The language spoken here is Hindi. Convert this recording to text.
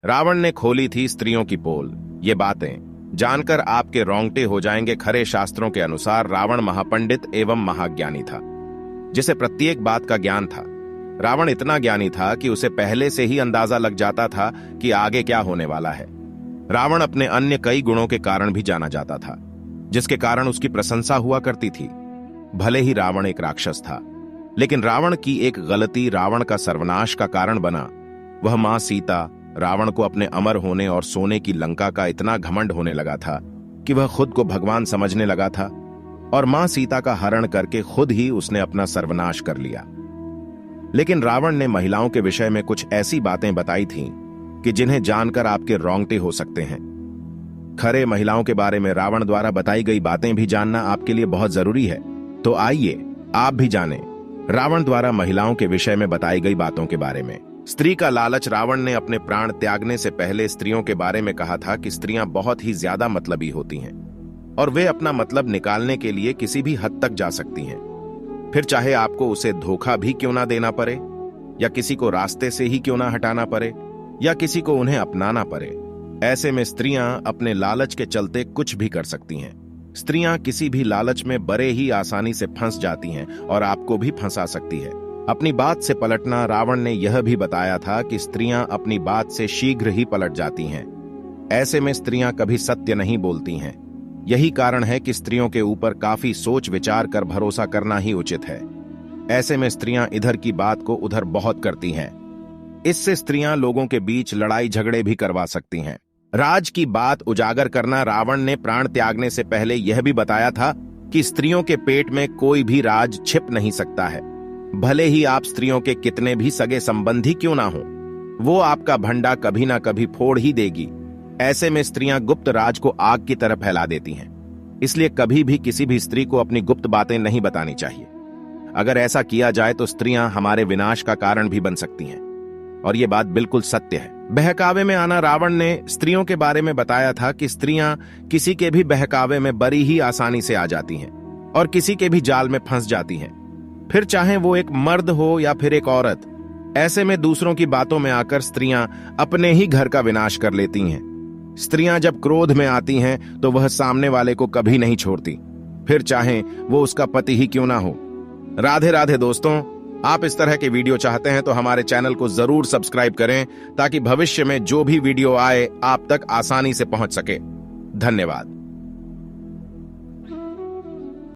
रावण ने खोली थी स्त्रियों की पोल। ये बातें जानकर आपके रोंगटे हो जाएंगे। खरे शास्त्रों के अनुसार रावण महापंडित एवं महाज्ञानी था, जिसे प्रत्येक बात का ज्ञान था। रावण इतना ज्ञानी था कि उसे पहले से ही अंदाजा लग जाता था कि आगे क्या होने वाला है। रावण अपने अन्य कई गुणों के कारण भी जाना जाता था, जिसके कारण उसकी प्रशंसा हुआ करती थी। भले ही रावण एक राक्षस था, लेकिन रावण की एक गलती रावण का सर्वनाश का कारण बना। वह मां सीता। रावण को अपने अमर होने और सोने की लंका का इतना घमंड होने लगा था कि वह खुद को भगवान समझने लगा था, और मां सीता का हरण करके खुद ही उसने अपना सर्वनाश कर लिया। लेकिन रावण ने महिलाओं के विषय में कुछ ऐसी बातें बताई थीं कि जिन्हें जानकर आपके रोंगटे हो सकते हैं। खरे महिलाओं के बारे में रावण द्वारा बताई गई बातें भी जानना आपके लिए बहुत जरूरी है। तो आइए आप भी जानें रावण द्वारा महिलाओं के विषय में बताई गई बातों के बारे में। स्त्री का लालच। रावण ने अपने प्राण त्यागने से पहले स्त्रियों के बारे में कहा था कि स्त्रियां बहुत ही ज्यादा मतलबी होती हैं और वे अपना मतलब निकालने के लिए किसी भी हद तक जा सकती हैं, फिर चाहे आपको उसे धोखा भी क्यों ना देना पड़े, या किसी को रास्ते से ही क्यों ना हटाना पड़े, या किसी को उन्हें अपनाना पड़े। ऐसे में स्त्रियां अपने लालच के चलते कुछ भी कर सकती हैं। स्त्रियां किसी भी लालच में बड़े ही आसानी से फंस जाती हैं और आपको भी फंसा सकती है। अपनी बात से पलटना। रावण ने यह भी बताया था कि स्त्रियां अपनी बात से शीघ्र ही पलट जाती हैं। ऐसे में स्त्रियां कभी सत्य नहीं बोलती हैं। यही कारण है कि स्त्रियों के ऊपर काफी सोच विचार कर भरोसा करना ही उचित है। ऐसे में स्त्रियां इधर की बात को उधर बहुत करती हैं। इससे स्त्रियां लोगों के बीच लड़ाई झगड़े भी करवा सकती हैं। राज की बात उजागर करना। रावण ने प्राण त्यागने से पहले यह भी बताया था कि स्त्रियों के पेट में कोई भी राज छिप नहीं सकता है। भले ही आप स्त्रियों के कितने भी सगे संबंधी क्यों ना हो, वो आपका भंडा कभी ना कभी फोड़ ही देगी। ऐसे में स्त्रियां गुप्त राज को आग की तरह फैला देती हैं। इसलिए कभी भी किसी भी स्त्री को अपनी गुप्त बातें नहीं बतानी चाहिए। अगर ऐसा किया जाए तो स्त्रियां हमारे विनाश का कारण भी बन सकती हैं, और ये बात बिल्कुल सत्य है। बहकावे में आना। रावण ने स्त्रियों के बारे में बताया था कि स्त्रियां किसी के भी बहकावे में बड़ी ही आसानी से आ जाती हैं और किसी के भी जाल में फंस जाती हैं, फिर चाहे वो एक मर्द हो या फिर एक औरत। ऐसे में दूसरों की बातों में आकर स्त्रियां अपने ही घर का विनाश कर लेती हैं। स्त्रियां जब क्रोध में आती हैं तो वह सामने वाले को कभी नहीं छोड़ती, फिर चाहे वो उसका पति ही क्यों ना हो। राधे राधे दोस्तों, आप इस तरह के वीडियो चाहते हैं तो हमारे चैनल को जरूर सब्सक्राइब करें, ताकि भविष्य में जो भी वीडियो आए आप तक आसानी से पहुंच सके। धन्यवाद।